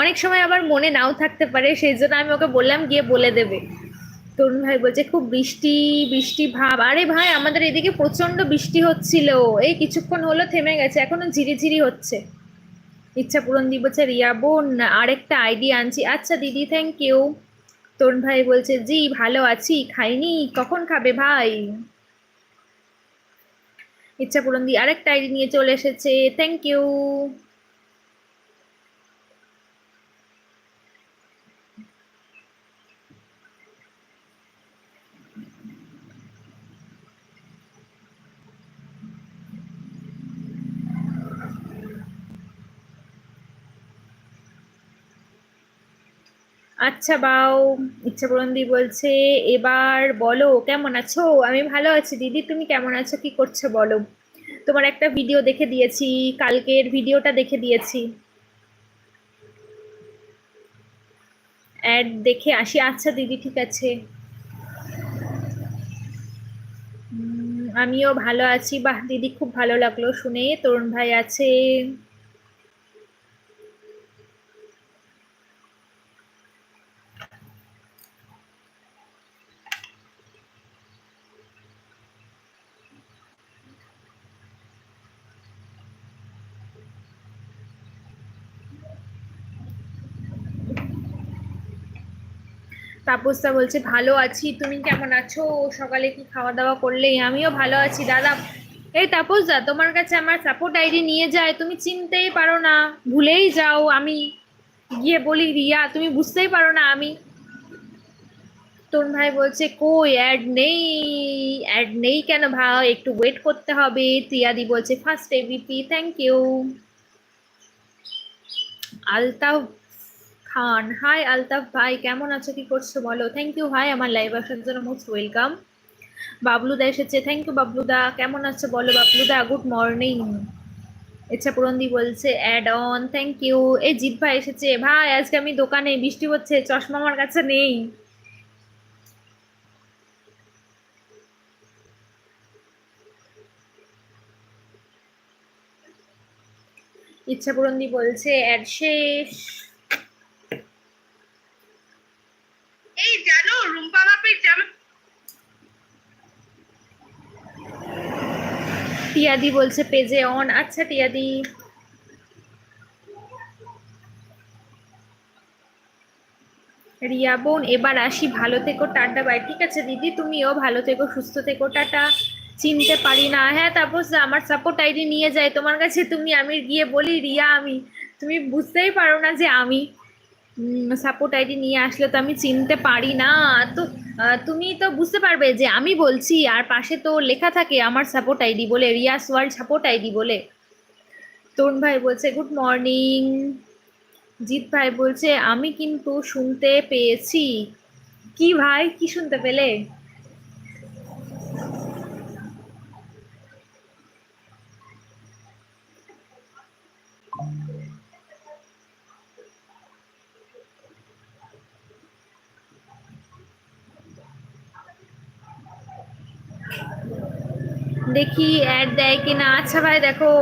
অনেক সময় আবার মনে নাও থাকতে পারে, সেই জন্য আমি ওকে বললাম গিয়ে বলে দেবে। তরুণ ভাই বলছে খুব বৃষ্টি বৃষ্টি ভাব। আরে ভাই আমাদের এদিকে প্রচন্ড বৃষ্টি হচ্ছিল, এই কিছুক্ষণ হলো থেমে গেছে, এখনো ঝিরিঝিরি হচ্ছে। ইচ্ছা পূরণ দি বলছে রিয়া বোন আরেকটা আইডিয়া আনছি। আচ্ছা দিদি, থ্যাংক ইউ। তরুণ ভাই বলছে জি ভালো আছি, খাইনি, কখন খাবে ভাই? ইচ্ছা পূরণ দি আরেকটা আইডি নিয়ে চলে এসেছে, থ্যাংক ইউ। আচ্ছা বাও। ইচ্ছা পূরণ দি বলছে এবার বলো কেমন আছো? আমি ভালো আছি দিদি, তুমি কেমন আছো, কি করছো বলো? তোমার একটা ভিডিও দেখে দিয়েছি, কালকের ভিডিওটা দেখে দিয়েছি। অ্যাড দেখে আসি। আচ্ছা দিদি ঠিক আছে। আমিও ভালো আছি। বাহ দিদি খুব ভালো লাগলো শুনে, তরুণ ভাই আছে। তাপসদা বলছে ভালো আছি, তুমি কেমন আছো? সকালে কি খাওয়া দাওয়া করলে? আমিও ভালো আছি দাদা। এই তাপসদা, তোমার কাছে আমার সাপোর্ট আইডি নিয়ে যায়, তুমি চিনতেই পারো না, ভুলেই যাও। আমি গিয়ে বলি রিয়া, তুমি বুঝতেই পারো না আমি। তরুণ ভাই বলছে কই অ্যাড নেই। অ্যাড নেই কেন ভাই, একটু ওয়েট করতে হবে। তিয়াদি বলছে first ABP, thank you. Altaf Khan, hi Altaf ভাই, কেমন আছো, কি করছো বলো? থ্যাংক ইউ ভাই আমার লাইভ আসার জন্য, মোস্ট ওয়েলকাম। বাবলুদা এসেছে, থ্যাংক ইউ বাবলুদা, কেমন আছো বলো বাবলুদা, গুড মর্নিং। ইচ্ছা পূরণদি বলছে অ্যাড অন, থ্যাংক ইউ। এই জিৎ ভাই এসেছে, ভাই আজকে আমি দোকানে, বৃষ্টি হচ্ছে, চশমা আমার কাছে নেই। ইচ্ছা পূরণদি বলছে অ্যাড শেষ। এই জানো রুম্পা বাপির জামা। টিয়াদি বলছে পেজে অন। আচ্ছা টিয়াদি। রিয়া বোন এবার আসি, ভালো থেকো, টাটা বাই। ঠিক আছে দিদি, তুমিও ভালো থেকো, সুস্থ থেকো, টাটা। চিনতে পারি না, হ্যাঁ তাপস আমার সাপোর্ট আইডি নিয়ে যায় তোমার কাছে, তুমি আমি গিয়ে বলি রিয়া আমি, তুমি বুঝতেই পারো না যে আমি। সাপোর্ট আইডি নিয়ে আসলে তো আমি চিনতে পারি না। তো তুমি তো বুঝতে পারবে যে আমি বলছি, আর পাশে তো লেখা থাকে আমার সাপোর্ট আইডি বলে, রিয়াস ওয়ার্ল্ড সাপোর্ট আইডি বলে। তরুণ ভাই বলছে গুড মর্নিং। জিৎ ভাই বলছে আমি কিন্তু শুনতে পেয়েছি। কি ভাই, কি শুনতে পেলে? দেখি অ্যাড দেয় কিনা। আচ্ছা ভাই দেখো।